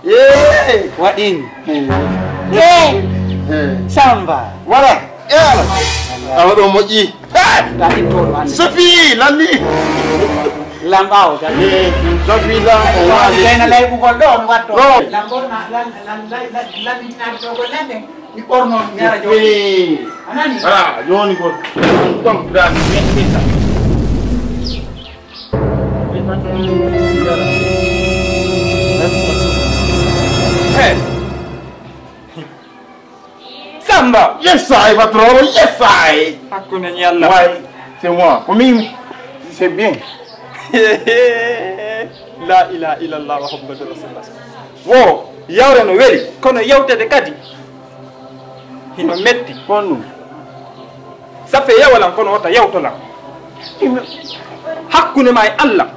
Yeah, what in? Yeah, Samba. Voilà. Alors on m'a dit. Sophie, Lali. Lambao. Sophie là. Kena lay bu ko doon watto. Lambor na lan to ko lande. Ni orno yara jo. Anani. Ah, yoni ko. Donc da ni ça. Hey. Samba. Yes, I va trop. Yes, I. Hakuna nyalla. Ouais, c'est moi. Pour moi, c'est bien. La ilaha illallah muhammadur rasulullah. Wo, yawre no weli kono yawtede kadi hino metti Kono. safe yawalan kono wata yawtolan hakkunde ma e Allah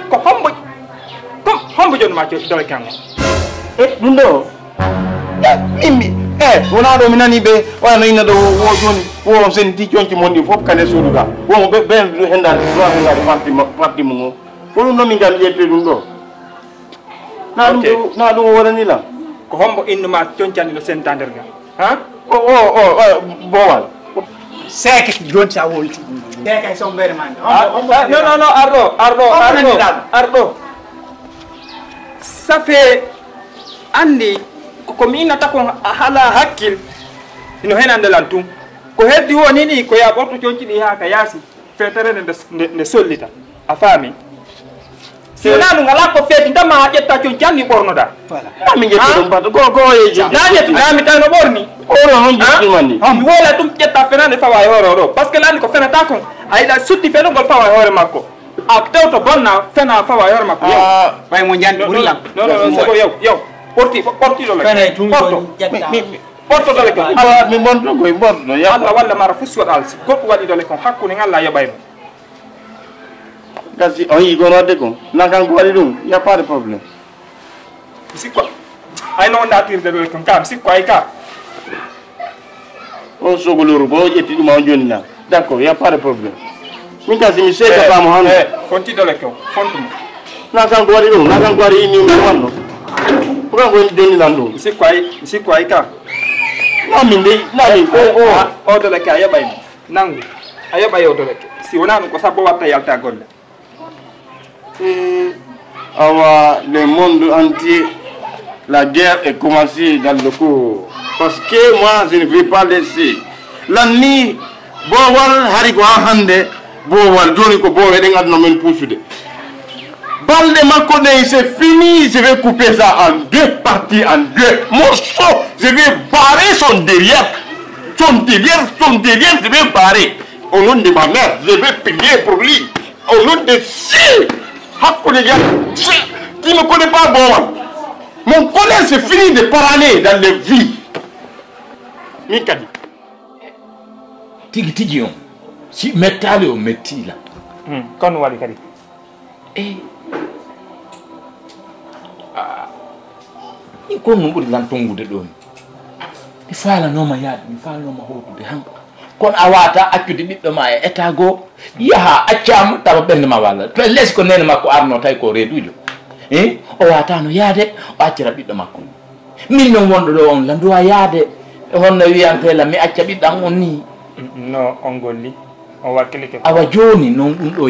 ko hombo jon ma dole kango Dundo. Mimi. Wona do minani be wana ina do wo joni wo sen ti cionci mondi fop kane suduga wo be ben hendal do hendal parti mo ko no mi ngal yete dum do na do warani la ko hombo innu ma cionciani no sentanderga ha bowal Sek jon sa wolti. Sek so mbere man. No, ardo safe andi ko mi nata ko hala hakkil ino henande lantum ko heddi woni ni ko ya borto cionci di ha ka yasi fetere ne sollita a fami se nanu ngala ko feti ndama jetta cionci anni bornoda voilà mi jetti dum pat go yeji na jetti na mi tano borni oro non jetti manni mi wola tum jetta fenande fawa horo parce que landi ko fenata ko ayda sutti feno gol fawa hore makko ak tewto bonna fena fawa hore makko Bay mo ñand burilam. non c'est ko yow porti do la Fene tum ko jetta. porto do le ko ala mi monto ko bordo ya Allah walla mara fuswat alsi goɗɗo waɗi dole kon hakkunde ngalla yoɓaymo kasi on yi gonode ko nakan ko wadi dum y a pas de problème mi sikko ay no natirde dole kon kam sikko ay ka on sogoloro bo jetti dum on joni la d'accord y a pas de problème min kasi mi sey ka mo han fonti dole ko fontumo nakan ko wadi dum nakan ko wadi ni mi wanno ko ko joni la dum mi sikko ay ka nami o dole ke a yoɓaymo nangu a yoɓa yew dole ke si wona ɗum ko sabbo watta yalta golle awa le monde entier la guerre est commencée dans le cours parce que moi je ne vais pas laisser lanni bowal hari ko ha hande bowal joni ko bowe den adno men pusude balde makko de c'est fini je vais couper ça en deux parties en deux morceaux je vais barrer son derrière je vais barrer au nom de ma mère je vais payer pour lui au nom de si hakko de gars qui ne connaît pas bowal mon collègue c'est fini de parler dans les vies mikadi tigi on si mettale o mettila kono waɗi kadi ni ko non ɓuri lan tongude ɗo mi falanoma yaade mi falanoma howtude han kono a wata accude ɓiɗɗo ma e état goo yaha accama tawa ɓerde ma walla to lesi ko nene makko arno tawi ko reedujo o watano yaade o accira ɓiɗɗo makko min noon wonɗo ɗo on la duwa yaade honno wiyantela mi acca ɓiɗɗam on ni no on golli on wakkilike awa joni noon ɗum ɗo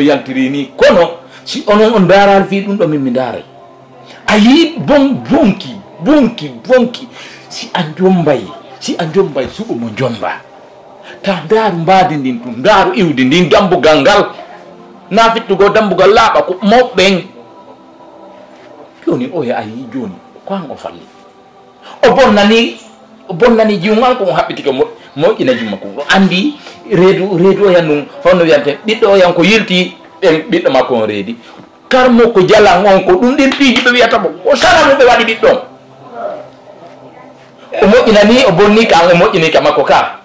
yaltiri ni kono si onon on daral fi ɗum ɗo min mi daaray a yi bonki si a jombay suɓo mo jomba ta ndaaru mbadi ndin tum ndaaru iwde ndin dambugal ngal na fittugo dambugal laaɓa ko moɓɓen joni o a yi joni ko an o falli o bonnani jiwgal ko mo haɓɓitike moƴƴina jumma ko o andi reedu o yan ɗum honno wiyante ɓiɗɗo o yan ko yilti ɓen ɓiɗɗo makko on reedi karmo ko jalan on ko ɗum ɗin piiji ɓe wiyata mo o sara mum ɓe waɗi ɓiɗɗon o moƴƴinani o bonni ka an o moƴƴini ka makko ka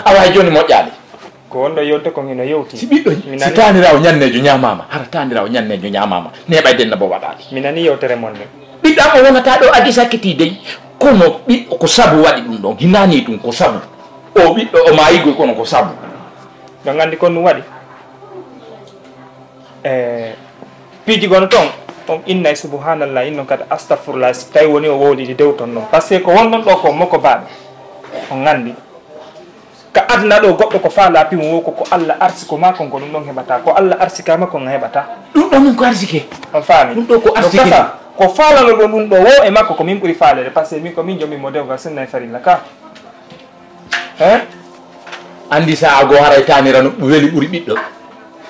awa joni moƴƴaade ko wonɗo yewte ko hino yewti si ɓiɗɗo si tanirawo ñannejo ñamama hara tanirawo ñannejo ñamama neɓay denna bo waɗaɗi mi nani yewtere mon nde ɓiɗɗam o wonata ɗo adi sakkiti dey kono ɓiɗɗo ko sabu waɗi ɗum ɗon hinani ɗum ko sabu o ɓiɗɗo o mayigoy kono ko sabu ɗo gandi kon ɗum waɗi piiji gono toon on innay subhanallah innon kadi astahfirullah so tawi woni o wowlidi dew ton noon par ce que ko wonɗon ɗo ko makko baɗo on gandi ka adna ɗo goɗɗo ko faala pimo wo ko Allah arsi ko makon ko ɗum ɗon heɓata ko Allah arsikama ko heɓata ɗum ɗon min ko arsike on faami ɗum ɗo ko arsike ko faalano ɗo ɗum ɗo wo e makko ko min ɓuuri faalede par ce que min ko min jomi mo dewgal sinnayi farilla ka andi sa ago haray tanira no weli ɓuuri ɓiɗɗo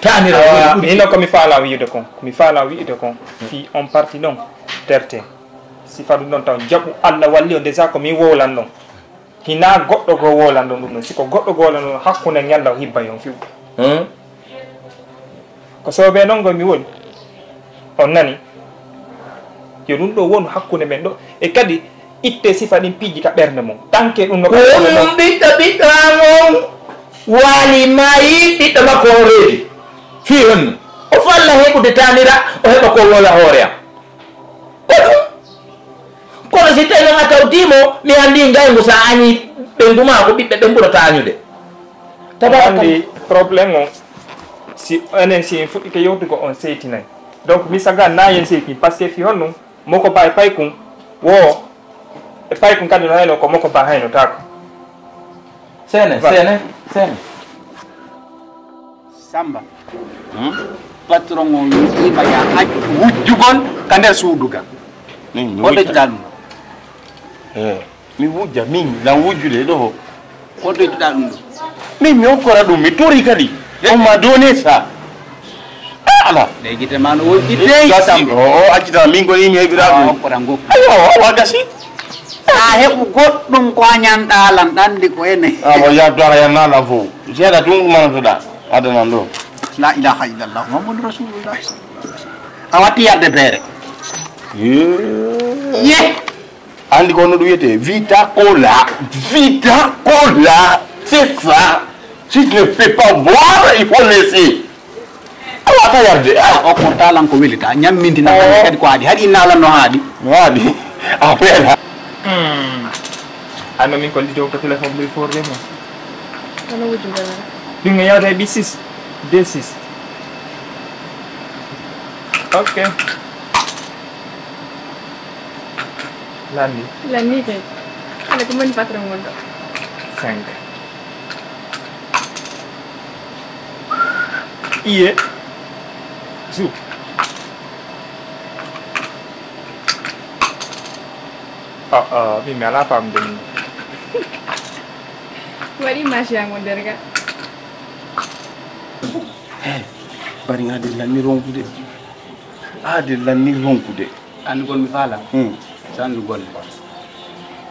tanira ino komi faala wiide kon komi faala wiide kon fi on parti ɗon terte sifa ɗum ɗon taw jaɓu Allah walli o déjà ko min wowlan ɗon hina goɗɗo goo wowlan ɗon ɗum ɗon siko goɗɗo goo wowlan ɗon hakkunde ñalla o hibba yon fiw ko soɓe noon go mi woni on nani yo ɗum ɗo wonu hakkunde men ɗo e kadi itte sifa ɗin piiji ka ɓernde mum tanke ɗum noon ɓiɗɗo amon waali mayi ɓiɗɗo makko o reedi fi honno o falla heɓude tanira o heɓa ko wola hoore am ko ɗum kono si tawi noon a tawtimo mi andi ngaygu sa añi ɓendu ma ko ɓiɓɓe ɓen ɓurata añude andi probléme o si enen si en fuɗɗike yewtugo on seytinayi donc mi saga na yen seytini par ce que fi honno moko ba e paykum wo e paykum kadi no hayno ko moko ba hayno tako sene Samba patron o yima ya accu wujjugol ka nder suuduga o ɗetuɗa ɗum mi wujja min lan wujjude ɗo o ɗetuɗa ɗum ɗo min mi hokkora ɗum mi tori kadi on ma done sa ala legite ma no woɗɗi Samba o accita min ko yimi heɓira ɗum hokkora ngokku ayo wa gasi a heɓu goɗɗum ko a ñanɗalan ɗandi ko ene mo yaddoara yannalan fof seeɗa tun ɗumanotoɗa adanan ɗo la ilaha illallah muhammadu rasulullah a watti yarde beere ye andi ko no ɗum wiyete vita cola c'est ça si tu ne fais pas boire il faut laisser a wata yarde o ko talan ko welita ñammintina kadi ko haadi haɗi nalanno haaɗi waɗi a weela anno min kollidewo ko téléphone ɓuri forle mo Ano wujudana? ɗum e yawde e B6 D6 ok landi Lani kay. Ano ko man patron mo 5 iye zu mi ala famde ni Wari masih yang modern kan? bari ade lanni ronkude ade lanni ronkude andi gon mi faala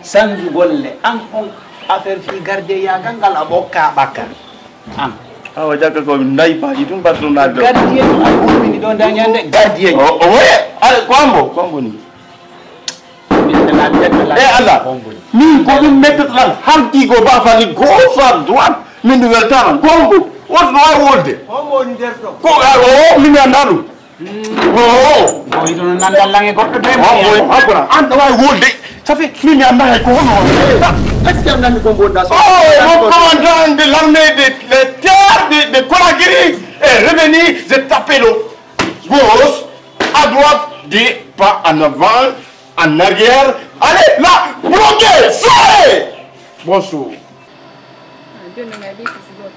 sanju golle an on affaire fi garde ya gangal a ɓokka ɓakka an awa jakka ko ndayi paaji tum patron na do gardien a ɓurmini ɗo dañande gardien o woye kombo ni Allah min ko ɗum mettotoɗan halkigo bafani gauche à droite min ɗum weltama kombo woto wawi wolde homoni nder ɗo ko o min mi anda ɗum oyiɗono nandallange goɗɗo hakona an ɗo wawi wolde ça fait min mi anda hay ko hono est ce que am nandi ko mboɗɗa mon commandant de l'armée des terres de Conakry est revenu de taper le gauche à droite des pas en avant en arrière allez là bloquez sortez bonjour Dia nak habis sebut.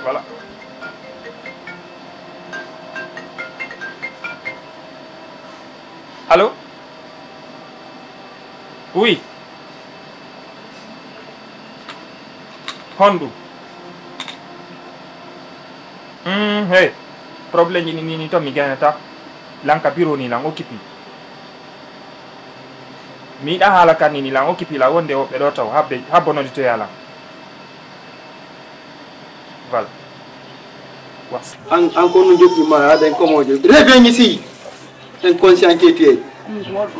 voilà allô oui hondu hey problème ni to mi ganata lanka biro ni lang okipi mi da hala kan ni lang okipi la wonde be do taw habbono to yala voilà encore no joggi ma aden ko mojo reveni si en conscient qui tu es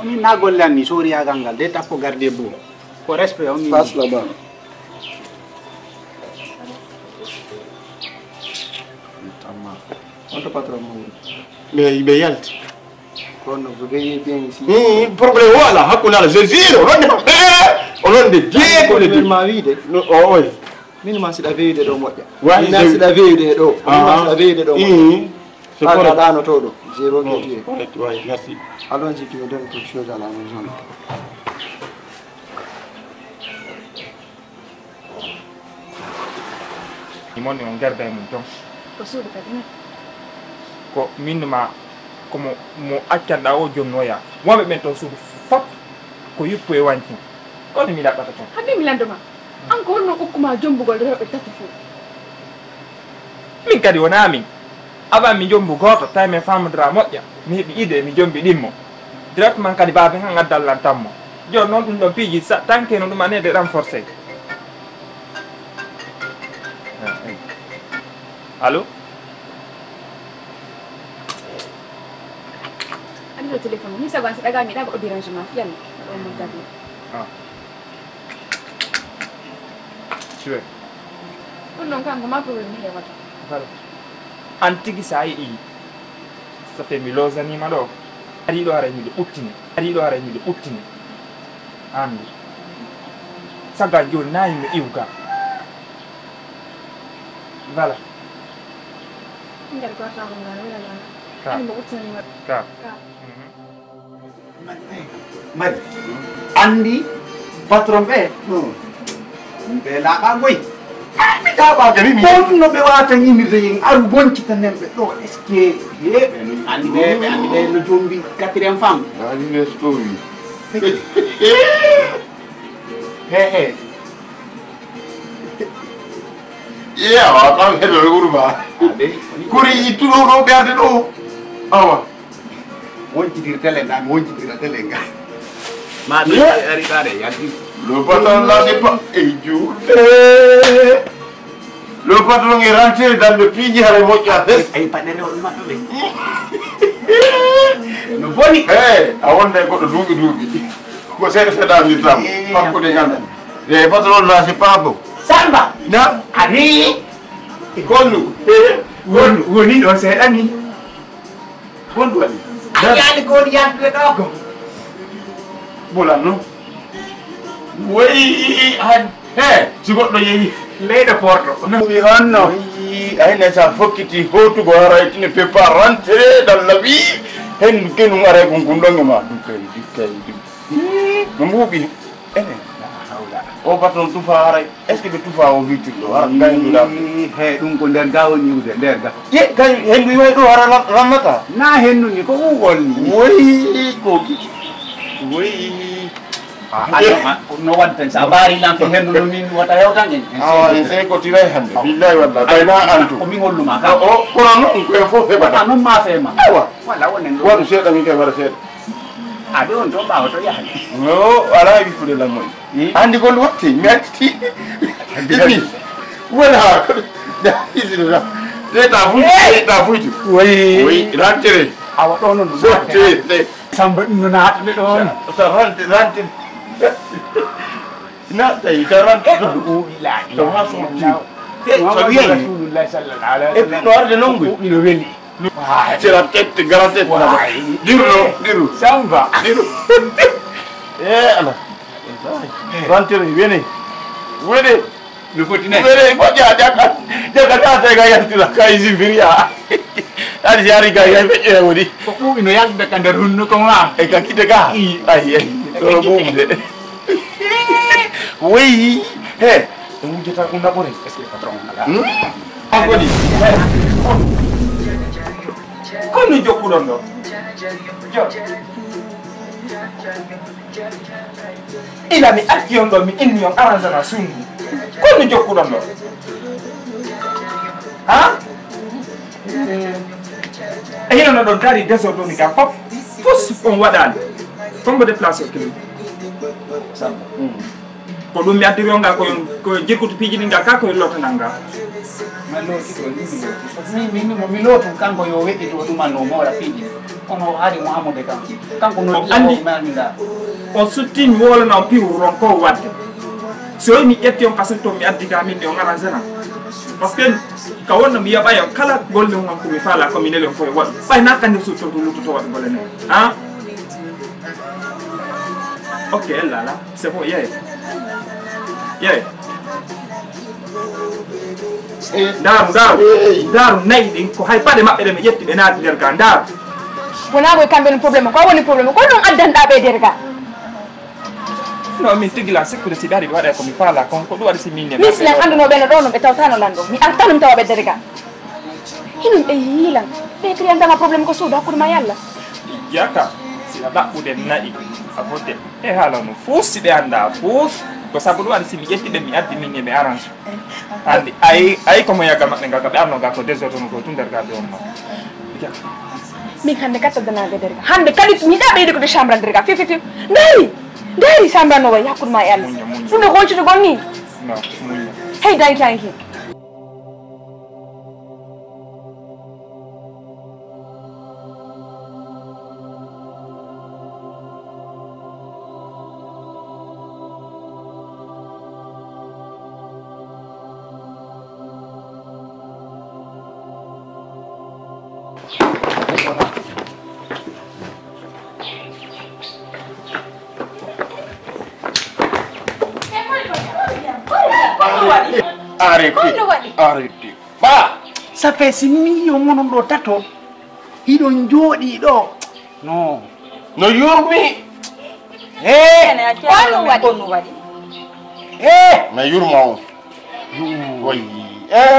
ni na golle ni sori ya gangal de tappo garder bo ko respect on passe là-bas on te patron mais il yalti kon vous veillez bien ici problème wala hakuna je zero on de die ko de ma vide oh oui min ma sida veeyde do modja Why min sida veeyde do ma sida veeyde do c'est pour la no todo zero qui oui merci allons-y tu me donnes quelque chose à la maison imoni on garda e mum ton ko suudu kadi ko minma ko mo accanda o jonnoya wonɓe ɓen to suudu fop ko yippu e wanci on mi laɓɓata ton hande mi landoma an ko honno ɓokkuma jombugol rewɓe tati fof min kadi wona min avant mi jombu goto tawi min famodira moƴƴa mi heeɓi ide mi jombi ɗimmo directement kadi baabe han addallantanmo joni noon ɗum ɗon piiji tant que no ɗum anede renforcé allo andi ɗo téléphone ni sago an so ɗaga mi ɗaga o dérangement fiyan ɗo mo dabi suwe ɗum ɗon kanko ma probléme mi hewata voilà an tigi sa yiɗi so fe mi losanima ɗo ari ɗo ara miɗo ɓuttine andi saga joni nayi mi iwga voilà ngal ko ta ko ngal wala la Ka. ani mo ɓuttanima ka mari andi patron be be la ba goy mi ta ba jami mi no be wata yimirde yin aru gonci tanen be do est ce que be andi be no jombi 4e femme ali le story he yeah wa kam hedo urba kuri itu do be ade do awa wonci dir tele ndan wonci dir tele nga ma be ari kare yalti le patron là c'est pas le patron est rentré dans le pigi à moja ay padere on ma be no boni a wonde ko do dugi ko c'est da ni tam pas ko de ganda le patron là c'est pas bon samba na ari ikonu woni ɗo seeɗani kondu ali yani ko di yaltude do ko bolan no way han si goddo yeyi leyɗe porɗo oui honno ayne sa fokkiti hotugo ara ne peut pas rentrer dans la vie hen kenum ara ko gundonge ma dum kay no mbubi o patron tufa ara est ce que be tufa o victime do ara ngaydu da he dum ko der gawo niwde der ga ye kay hen wi way do ara ramata na hennu ni ko ugol ni way ko way no wadden sa bari lam to hennu no min wata hewtan en awa en ko tiray hande billahi wallahi bayna antu ko mi holluma ka o kono non ko fo hebata non ma fema aywa wala wonen wadu seeda mi kay wara seeda ade on to bawo to yaha no ala wi fude la moy andi ko watti mi atti dimi wala da isira ta fuiti oui rentré awa do non so te samba no naatde don sa rentré na tay ka rentré o ila to ha so ti so bien rasulullah sallallahu alaihi wasallam e puis no arde nongu ino weli c'est la tête grande tête diru samba diru ala rentré viene no foti ne vere ko jaka ta te ga yantira kay zibiria ali yari ga ya be wodi ko bubi no yalde ka der hunno ko ma e ka kite ga ai to bumde oui he mu jeta ko na bore est ce que patron na angoni ko no jokkuɗon ɗo ila mi acci on ɗo mi inni on arrangement sundu ko no jokkuɗon ɗo ha e hinono ɗon dari désordre ni ga fof on waɗani fombo déplacé o kilo ko ɗum mi addiri o nga ko jirkutu piiji ɗi nga ka koye lotanal nga ma looti ɗo ni mi lootu kanko yo weɗɗito ɗumanno mawɗa piiji kono haari Mouhamadou kanko no andi malminɗa on suttimi wolana on piwru ron ko wadde so mi ƴetti on kasen to mi addi ga min ɗe on arrangé na par ce que ka wonno mi yaɓay on kala golle on komi faala komi neli on koye waɗu ɓay na kandi sutto to luttoto waɗa golle ne han ok elle là c'est bon yeey ndaru nayi ɗin ko hay paɗe maɓɓe ɗe mi ƴetti ɓe naati nder ga ndaru wona koye kamɓe no probléme ko woni probléme ko ɗum addanɗa ɓe nder ga non min tigila sikkude si ɓe ari ɓe waɗa komi faala kon ko ɗum waɗi si min min silan andunoɓe no ɗo no ɓe tawtano lan ɗo mi arta ɗum tawa ɓe nder ga hinum ɓe yiilan ɓe kriyantama probléme ko suudu hakkude ma yalla yaka siɗa ɗaɓɓude nayi a foti e haala no fuuf si ɓe annda fuuf ko sabu ɗum waɗi si mi ƴetti ɓe mi addi min e mi arrange andi ayi komo yaggal maɓɓe ngal ka ɓe arno ga ko désordre no ko tu nder ga ɓe on ma min hande kattadanaɓe nder ga hande kadi miɗa ɓeydi ko de chambre nder ga fiw dari chambre no way hakkude ma e allah ɗum de honcude gon ni non muña hey daytanki Arrêtez. Bah, ça fait 6 millions monon ɗo tato hiɗon jooɗi ɗo non no yurmi. Mais yurma on. Oui.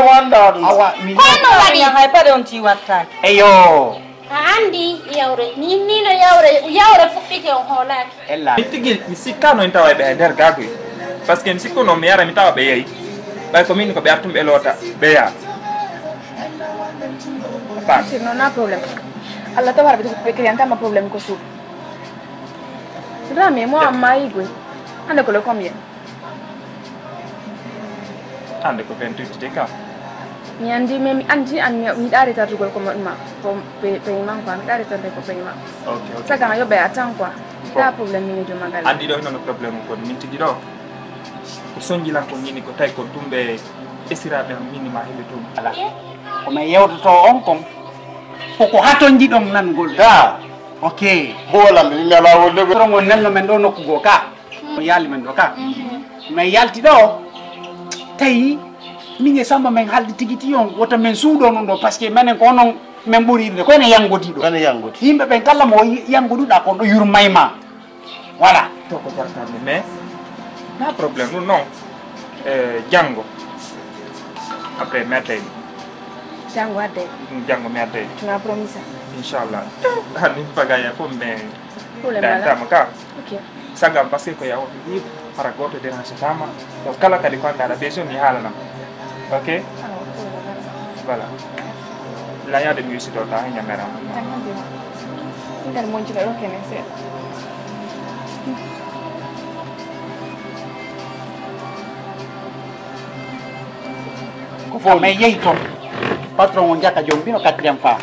Wanda ɗum. awa mi kono waɗi hay paɗe on ti wattaki eyo a andi yawre ni no yawre fuɗɗike on hoolaki ella mi tigi mi sikkano en tawa ɓe e nder gagoy par ce que mi sikkuno mi yara mi tawa ɓe yeeyi ɓay ko min ko ɓe artum ɓe loota ɓe yaa non na problème allah tawa ɓe kriyantama probléme ko suudu rami moi ma yigoy hande ko le combien hande ko 28 de ka mi andi mais mi andi an miɗa retardugol ko ma ko paiement quoi miɗa retarde ko paiement ok saga yoɓe a temps quoi ɗa probléme minejo magal andi ɗo hinono probléme kon min tigi ɗo ko soñjilan ko ñini ko tawi ko tumɓe esiraɓe minima heɓe tum ala komin yewtoto on kon koko haton jiɗon nangol Da. ok Holam mi ala wolde. torongol nanno men ɗo nokkugo ka o yaali men ɗo ka min yalti ɗo tawi min e samba men halde tigi ti on woto men suuɗo non ɗo par ce que minen ko onon min ɓuuri irde ko ene yanggodiɗo Kani yanguti. yimɓe ɓen kala mo yanggoduɗa kon ɗo yurmayma voilà to ko jartande mais na probléme ɗum non janggo après merteyɗi jango adde janggo merteyɗi tuna promis ça inchallah hanni pagaya fof mais problème daytama ka ok sagam par ce que ko yawoto libre para goto dérange tama donc kala kadi ko andaɗa besoin mi haalanam ok voilà layade mi wisitota he ñameram nder moƴƴuɗo ɗo kene seeɗa ko fof mais yeyi toon patron o jaka joom mbino 4e femme